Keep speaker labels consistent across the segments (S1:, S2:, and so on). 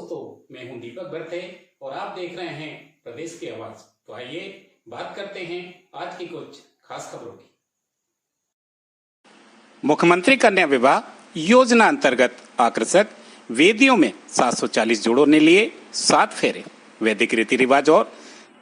S1: दोस्तों, मैं हूं दीपक बर्थे और आप देख रहे हैं प्रदेश की आवाज। तो आइए बात करते हैं आज की कुछ खास खबरों की।
S2: मुख्यमंत्री कन्या विवाह योजना अंतर्गत आकर्षक वेदियों में 740 जोड़ों ने लिए 7 फेरे। वैदिक रीति रिवाज और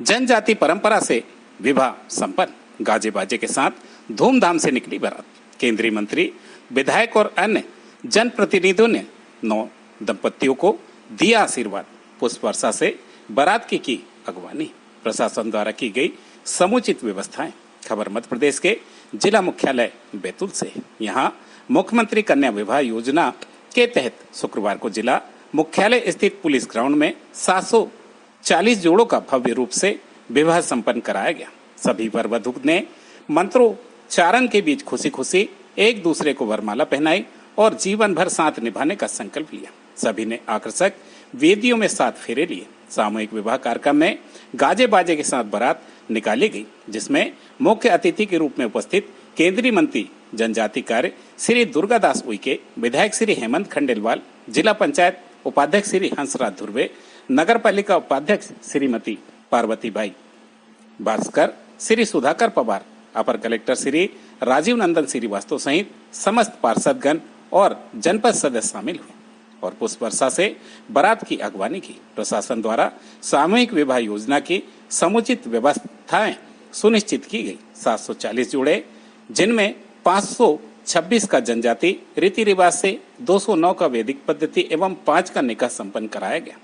S2: जनजाति परंपरा से विवाह संपन्न। गाजे बाजे के साथ धूमधाम से निकली बारात। केंद्रीय मंत्री, विधायक और अन्य जनप्रतिनिधियों ने 9 दंपतियों को दिया आशीर्वाद। पुष्प वर्षा से बारात की अगवानी। प्रशासन द्वारा की गई समुचित व्यवस्थाएं। खबर मध्य प्रदेश के जिला मुख्यालय बैतूल से। यहां मुख्यमंत्री कन्या विवाह योजना के तहत शुक्रवार को जिला मुख्यालय स्थित पुलिस ग्राउंड में 740 जोड़ों का भव्य रूप से विवाह संपन्न कराया गया। सभी वर वधू ने मंत्रोच्चारण के बीच खुशी खुशी एक दूसरे को वरमाला पहनाई और जीवन भर साथ निभाने का संकल्प लिया। सभी ने आकर्षक वेदियों में 7 फेरे लिए। सामूहिक विवाह कार्यक्रम में गाजे बाजे के साथ बारात निकाली गई, जिसमें मुख्य अतिथि के रूप में उपस्थित केंद्रीय मंत्री जनजाति कार्य श्री दुर्गादास उइके, विधायक श्री हेमंत खंडेलवाल, जिला पंचायत उपाध्यक्ष श्री हंसराज धुर्वे, नगर पालिका उपाध्यक्ष श्रीमती पार्वतीबाई भास्कर, श्री सुधाकर पवार, अपर कलेक्टर श्री राजीव नंदन श्रीवास्तव सहित समस्त पार्षदगण और जनपद सदस्य शामिल हुए और पुष्प वर्षा से बारात की अगवानी की। प्रशासन द्वारा सामूहिक विवाह योजना की समुचित व्यवस्थाएं सुनिश्चित की गई। 740 जोड़े, जिनमें 526 का जनजाति रीति रिवाज से, 209 का वैदिक पद्धति एवं 5 का निकाह संपन्न कराया गया।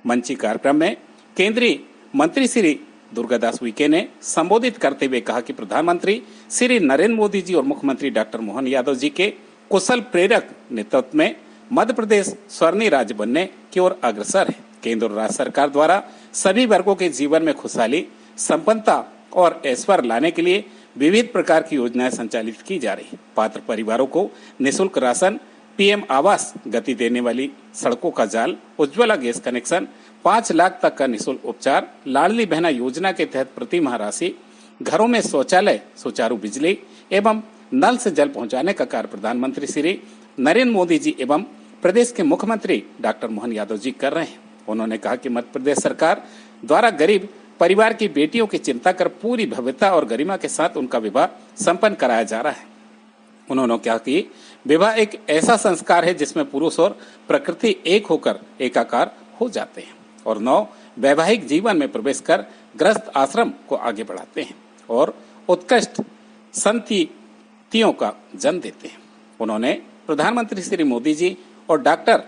S2: मंची कार्यक्रम में केंद्रीय मंत्री श्री दुर्गादास उइके ने संबोधित करते हुए कहा कि प्रधानमंत्री श्री नरेंद्र मोदी जी और मुख्यमंत्री डॉक्टर मोहन यादव जी के कुशल प्रेरक नेतृत्व में मध्य प्रदेश स्वर्णिम राज्य बनने की ओर अग्रसर है। केंद्र और राज्य सरकार द्वारा सभी वर्गों के जीवन में खुशहाली, संपन्नता और ऐश्वर्य लाने के लिए विविध प्रकार की योजनाएं संचालित की जा रही है। पात्र परिवारों को निःशुल्क राशन, पीएम आवास, गति देने वाली सड़कों का जाल, उज्ज्वला गैस कनेक्शन, 5 लाख तक का निःशुल्क उपचार, लाडली बहना योजना के तहत प्रति माह राशि, घरों में शौचालय, सुचारू बिजली एवं नल से जल पहुंचाने का कार्य प्रधानमंत्री श्री नरेंद्र मोदी जी एवं प्रदेश के मुख्यमंत्री डॉक्टर मोहन यादव जी कर रहे हैं। उन्होंने कहा कि मध्य प्रदेश सरकार द्वारा गरीब परिवार की बेटियों की चिंता कर पूरी भव्यता और गरिमा के साथ उनका विवाह संपन्न कराया जा रहा है। उन्होंने कहा कि विवाह एक ऐसा संस्कार है जिसमें पुरुष और प्रकृति एक होकर एकाकार हो जाते हैं और नव वैवाहिक जीवन में प्रवेश कर गृहस्थ आश्रम को आगे बढ़ाते हैं और उत्कृष्ट संततियों का जन्म देते हैं। उन्होंने प्रधानमंत्री श्री मोदी जी और डॉक्टर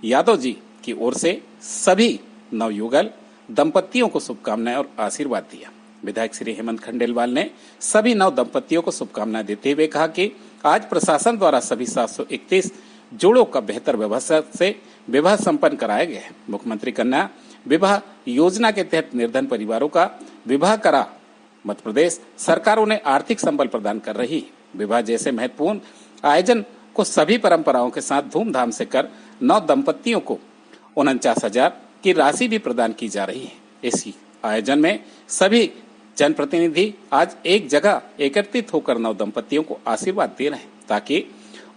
S2: यादव जी की ओर से सभी नवयुगल दंपतियों को शुभकामनाएं और आशीर्वाद दिया। विधायक श्री हेमंत खंडेलवाल ने सभी नव दंपतियों को शुभकामनाएं देते हुए कहा कि आज प्रशासन द्वारा सभी 731 जोड़ों का बेहतर व्यवस्था से विवाह संपन्न कराया गया है। मुख्यमंत्री कन्या विवाह योजना के तहत निर्धन परिवारों का विवाह करा मध्य प्रदेश सरकार उन्हें आर्थिक संबल प्रदान कर रही है। विवाह जैसे महत्वपूर्ण आयोजन को सभी परंपराओं के साथ धूमधाम से कर 9 दंपतियों को 49,000 की राशि भी प्रदान की जा रही है। इसी आयोजन में सभी जनप्रतिनिधि आज एक जगह एकत्रित होकर 9 दंपतियों को आशीर्वाद दे रहे हैं ताकि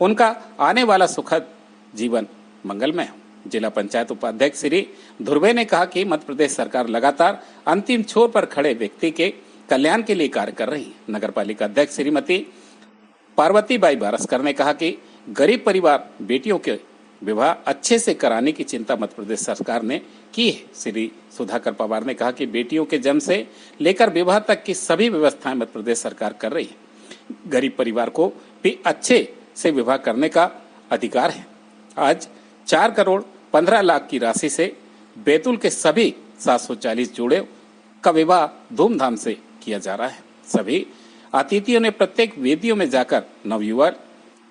S2: उनका आने वाला सुखद जीवन मंगलमय हो। जिला पंचायत उपाध्यक्ष श्री धुर्वे ने कहा कि मध्य प्रदेश सरकार लगातार अंतिम छोर पर खड़े व्यक्ति के कल्याण के लिए कार्य कर रही है। नगर पालिका अध्यक्ष श्रीमती पार्वतीबाई भास्कर ने कहा कि गरीब परिवार बेटियों के विवाह अच्छे से कराने की चिंता मध्य प्रदेश सरकार ने की है। श्री सुधाकर पवार ने कहा कि बेटियों के जन्म से लेकर विवाह तक की सभी व्यवस्थाएं मध्य प्रदेश सरकार कर रही है। गरीब परिवार को भी अच्छे से विवाह करने का अधिकार है। आज 4 करोड़ 15 लाख की राशि से बैतूल के सभी 740 जोड़े का विवाह धूमधाम से किया जा रहा है। सभी अतिथियों ने प्रत्येक वेदियों में जाकर नवयुवक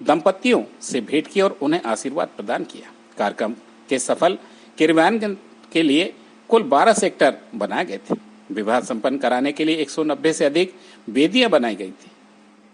S2: दंपतियों से भेंट की और उन्हें आशीर्वाद प्रदान किया। कार्यक्रम के सफल क्रियान्वयन के लिए कुल 12 सेक्टर बनाए गए थे। विवाह संपन्न कराने के लिए 190 से अधिक वेदियां बनाई गई थी,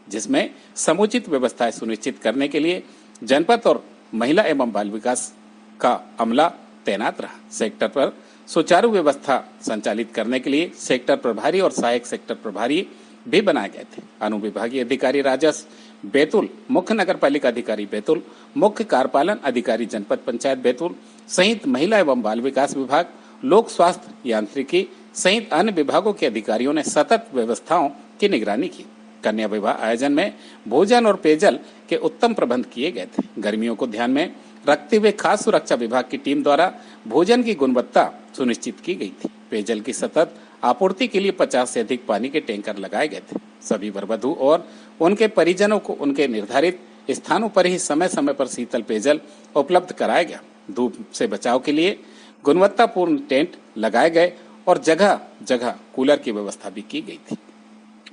S2: जिसमें समुचित व्यवस्थाएं सुनिश्चित करने के लिए जनपद और महिला एवं बाल विकास का अमला तैनात रहा। सेक्टर पर सुचारू व्यवस्था संचालित करने के लिए सेक्टर प्रभारी और सहायक सेक्टर प्रभारी भी बनाए गए थे। अनुविभागीय अधिकारी राजस्व बैतूल, मुख्य नगर पालिका अधिकारी बैतूल, मुख्य कार्यपालन अधिकारी जनपद पंचायत बैतूल, सहित महिला एवं बाल विकास विभाग, लोक स्वास्थ्य यांत्रिकी सहित अन्य विभागों के अधिकारियों ने सतत व्यवस्थाओं की निगरानी की। कन्या विवाह आयोजन में भोजन और पेयजल के उत्तम प्रबंध किए गए थे। गर्मियों को ध्यान में रखते हुए खास सुरक्षा विभाग की टीम द्वारा भोजन की गुणवत्ता सुनिश्चित की गई थी। पेयजल की सतत आपूर्ति के लिए 50 से अधिक पानी के टैंकर लगाए गए थे। सभी वरवधु और उनके परिजनों को उनके निर्धारित स्थानों पर ही समय समय पर शीतल पेयजल उपलब्ध कराया गया। धूप से बचाव के लिए गुणवत्तापूर्ण टेंट लगाए गए और जगह जगह कूलर की व्यवस्था भी की गई थी।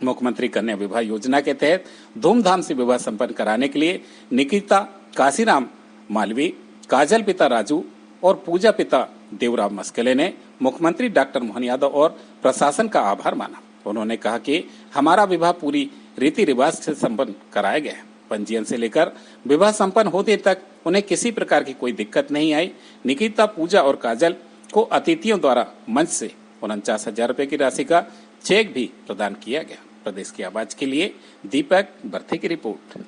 S2: मुख्यमंत्री कन्या विवाह योजना के तहत धूमधाम से विवाह संपन्न कराने के लिए निकिता काशीराम मालवी, काजल पिता राजू और पूजा पिता देवराव मस्कले ने मुख्यमंत्री डॉक्टर मोहन यादव और प्रशासन का आभार माना। उन्होंने कहा कि हमारा विवाह पूरी रीति रिवाज से संपन्न कराया गया है। पंजीयन से लेकर विवाह संपन्न होने तक उन्हें किसी प्रकार की कोई दिक्कत नहीं आई। निकिता, पूजा और काजल को अतिथियों द्वारा मंच से 49,000 रुपए की राशि का चेक भी प्रदान किया गया। प्रदेश की आवाज के लिए दीपक बर्थे की रिपोर्ट।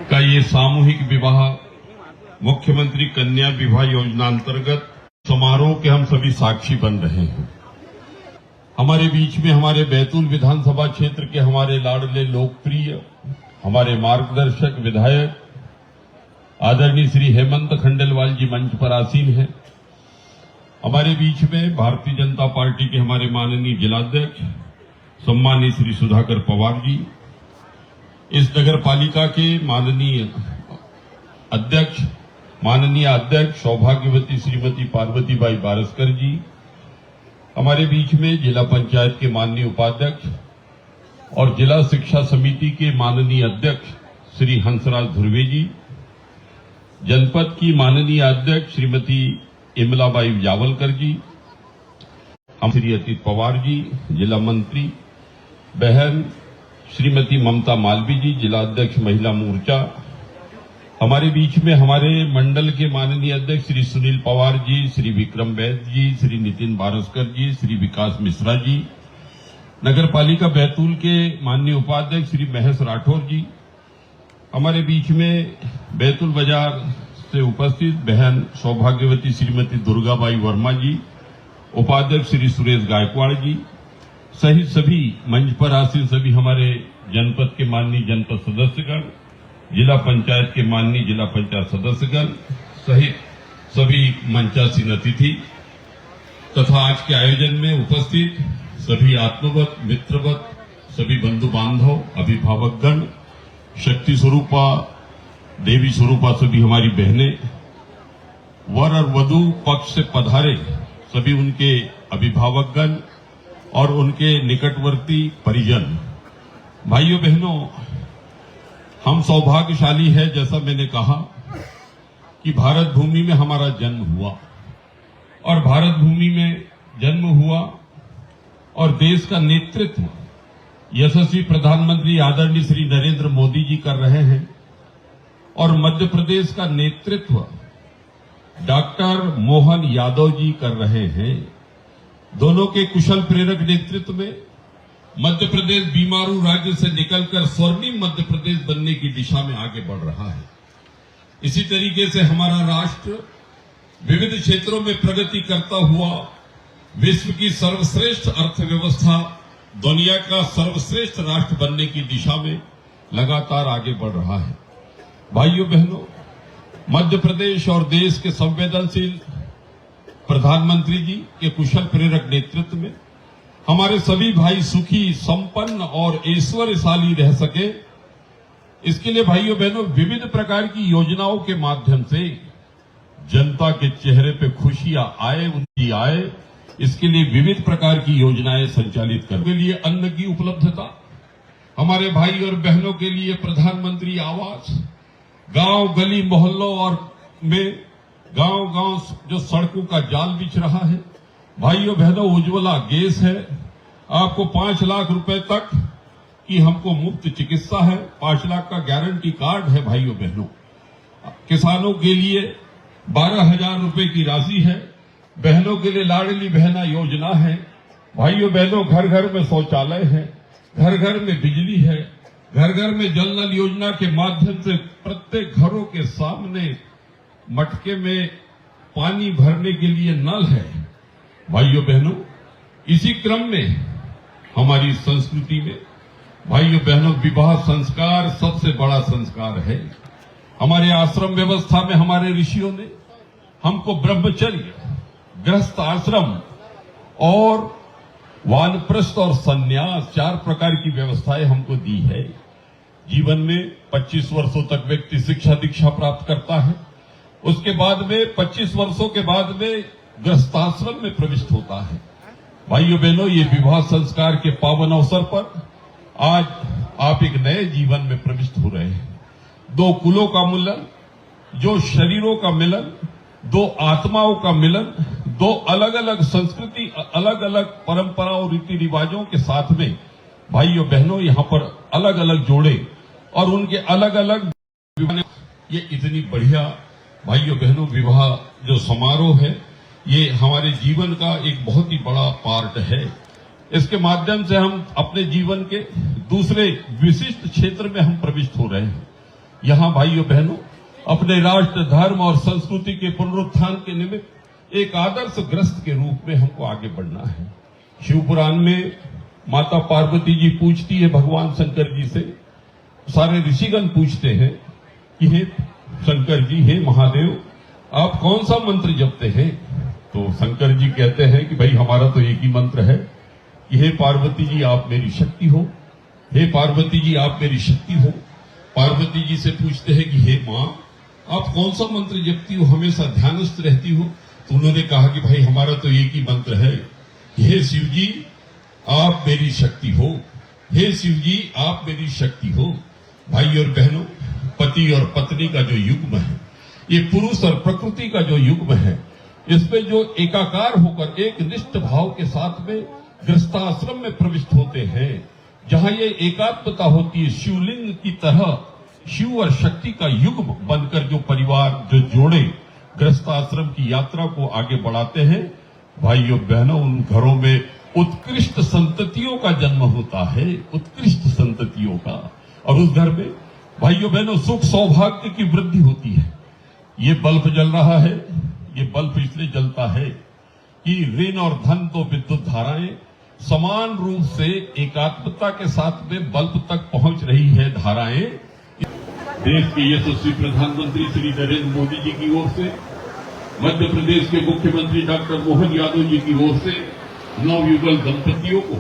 S3: का ये सामूहिक विवाह मुख्यमंत्री कन्या विवाह योजना अंतर्गत समारोह के हम सभी साक्षी बन रहे हैं। हमारे बीच में हमारे बैतूल विधानसभा क्षेत्र के हमारे लाडले लोकप्रिय हमारे मार्गदर्शक विधायक आदरणीय श्री हेमंत खंडेलवाल जी मंच पर आसीन हैं। हमारे बीच में भारतीय जनता पार्टी के हमारे माननीय जिलाध्यक्ष सम्मानीय श्री सुधाकर पवार जी, इस नगर पालिका के माननीय अध्यक्ष सौभाग्यवती श्रीमती पार्वतीबाई बारस्कर जी, हमारे बीच में जिला पंचायत के माननीय उपाध्यक्ष और जिला शिक्षा समिति के माननीय अध्यक्ष श्री हंसराज धुर्वे जी, जनपद की माननीय अध्यक्ष श्रीमती इमलाबाई जावलकर जी, हम श्री अतीत पवार जी, जिला मंत्री बहन श्रीमती ममता मालवी जी, जिला अध्यक्ष महिला मोर्चा, हमारे बीच में हमारे मंडल के माननीय अध्यक्ष श्री सुनील पवार जी, श्री विक्रम वैद जी, श्री नितिन बारस्कर जी, श्री विकास मिश्रा जी, नगर पालिका बैतूल के माननीय उपाध्यक्ष श्री महेश राठौर जी, हमारे बीच में बैतूल बाजार से उपस्थित बहन सौभाग्यवती श्रीमती दुर्गाबाई वर्मा जी, उपाध्यक्ष श्री सुरेश गायकवाड़ जी सहित सभी मंच पर आसीन सभी हमारे जनपद के माननीय जनपद सदस्यगण, जिला पंचायत के माननीय जिला पंचायत सदस्यगण सहित सभी मंचासीन अतिथि तथा आज के आयोजन में उपस्थित सभी आत्मवत, मित्रवत, सभी बंधु बांधव, अभिभावकगण, शक्ति स्वरूपा, देवी स्वरूपा सभी हमारी बहनें, वर और वधु पक्ष से पधारे सभी उनके अभिभावकगण और उनके निकटवर्ती परिजन, भाइयों बहनों, हम सौभाग्यशाली है। जैसा मैंने कहा कि भारत भूमि में हमारा जन्म हुआ और भारत भूमि में जन्म हुआ और देश का नेतृत्व यशस्वी प्रधानमंत्री आदरणीय श्री नरेंद्र मोदी जी कर रहे हैं और मध्य प्रदेश का नेतृत्व डॉक्टर मोहन यादव जी कर रहे हैं। दोनों के कुशल प्रेरक नेतृत्व में मध्य प्रदेश बीमारू राज्य से निकलकर स्वर्णिम मध्य प्रदेश बनने की दिशा में आगे बढ़ रहा है। इसी तरीके से हमारा राष्ट्र विविध क्षेत्रों में प्रगति करता हुआ विश्व की सर्वश्रेष्ठ अर्थव्यवस्था, दुनिया का सर्वश्रेष्ठ राष्ट्र बनने की दिशा में लगातार आगे बढ़ रहा है। भाइयों बहनों, मध्य प्रदेश और देश के संवेदनशील प्रधानमंत्री जी के कुशल प्रेरक नेतृत्व में हमारे सभी भाई सुखी, संपन्न और ऐश्वर्यशाली रह सके, इसके लिए भाइयों बहनों विविध प्रकार की योजनाओं के माध्यम से जनता के चेहरे पे खुशियां आए, उनकी आए, इसके लिए विविध प्रकार की योजनाएं संचालित करने के लिए अन्न की उपलब्धता, हमारे भाई और बहनों के लिए प्रधानमंत्री आवास, गांव गली मोहल्लों और में गांव जो सड़कों का जाल बिछ रहा है, भाइयों बहनों उज्ज्वला गैस है, आपको 5 लाख रुपए तक की हमको मुफ्त चिकित्सा है, 5 लाख का गारंटी कार्ड है भाइयों बहनों, किसानों के लिए 12,000 रुपए की राशि है, बहनों के लिए लाडली बहना योजना है, भाइयों बहनों घर घर में शौचालय है, घर घर में बिजली है, घर घर में जल नल योजना के माध्यम से प्रत्येक घरों के सामने मटके में पानी भरने के लिए नल है। भाइयों बहनों, इसी क्रम में हमारी संस्कृति में भाइयों बहनों विवाह संस्कार सबसे बड़ा संस्कार है। हमारे आश्रम व्यवस्था में हमारे ऋषियों ने हमको ब्रह्मचर्य, गृहस्थ आश्रम और वानप्रस्थ और संन्यास 4 प्रकार की व्यवस्थाएं हमको दी है। जीवन में 25 वर्षों तक व्यक्ति शिक्षा दीक्षा प्राप्त करता है, उसके बाद में 25 वर्षों के बाद में गृहस्थाश्रम में प्रविष्ट होता है। भाइयों बहनों, ये विवाह संस्कार के पावन अवसर पर आज आप एक नए जीवन में प्रविष्ट हो रहे हैं। 2 कुलों का मिलन, जो शरीरों का मिलन, 2 आत्माओं का मिलन, 2 अलग अलग संस्कृति, अलग अलग परंपराओं रीति रिवाजों के साथ में भाइयों बहनों यहाँ पर अलग अलग जोड़े और उनके अलग अलग, ये इतनी बढ़िया भाइयों बहनों विवाह जो समारोह है, ये हमारे जीवन का एक बहुत ही बड़ा पार्ट है। इसके माध्यम से हम अपने जीवन के दूसरे विशिष्ट क्षेत्र में हम प्रविष्ट हो रहे हैं। यहाँ भाइयों बहनों अपने राष्ट्र, धर्म और संस्कृति के पुनरुत्थान के निमित्त एक आदर्श ग्रस्त के रूप में हमको आगे बढ़ना है। शिवपुराण में माता पार्वती जी पूछती है भगवान शंकर जी से, सारे ऋषिगण पूछते हैं कि हे शंकर जी, हे महादेव, आप कौन सा मंत्र जपते हैं? तो शंकर जी कहते हैं कि भाई हमारा तो एक ही मंत्र है कि हे पार्वती जी आप मेरी शक्ति हो, हे पार्वती जी आप मेरी शक्ति हो। पार्वती जी से पूछते हैं कि हे माँ, आप कौन सा मंत्र जपती हो, हमेशा ध्यानस्थ रहती हो? तो उन्होंने कहा कि भाई हमारा तो एक ही मंत्र है, हे शिव जी आप मेरी शक्ति हो, हे शिव जी आप मेरी शक्ति हो। भाई और बहनों, पति और पत्नी का जो युग्म है, ये पुरुष और प्रकृति का जो युग्म है, इसमें जो एकाकार होकर एक निष्ठ भाव के साथ में गृहस्थाश्रम में प्रविष्ट होते हैं, जहां ये एकात्मता होती है, शिवलिंग की तरह शिव और शक्ति का युग्म बनकर जो परिवार जो जोड़े गृहस्थाश्रम की यात्रा को आगे बढ़ाते हैं, भाइयों बहनों उन घरों में उत्कृष्ट संततियों का जन्म होता है, उत्कृष्ट संततियों का, और उस घर में भाइयों बहनों सुख सौभाग्य की वृद्धि होती है। ये बल्ब जल रहा है, ये बल्ब इसलिए जलता है कि ऋण और धन तो विद्युत धाराएं समान रूप से एकात्मता के साथ में बल्ब तक पहुंच रही है धाराएं। देश के यशस्वी प्रधानमंत्री श्री नरेंद्र मोदी जी की ओर से, मध्य प्रदेश के मुख्यमंत्री डॉक्टर मोहन यादव जी की ओर से नवयुगल दंपतियों को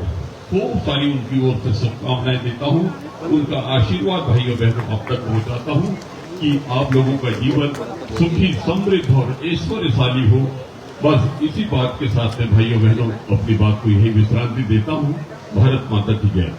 S3: खूब सारी उनकी ओर से शुभकामनाएं देता हूं। उनका आशीर्वाद भाइयों बहनों अब तक पहुंचाता हूं कि आप लोगों का जीवन सुखी, समृद्ध और ऐश्वर्यशाली हो। बस इसी बात के साथ में भाइयों बहनों अपनी बात को यही विश्रांति देता हूं। भारत माता की जय।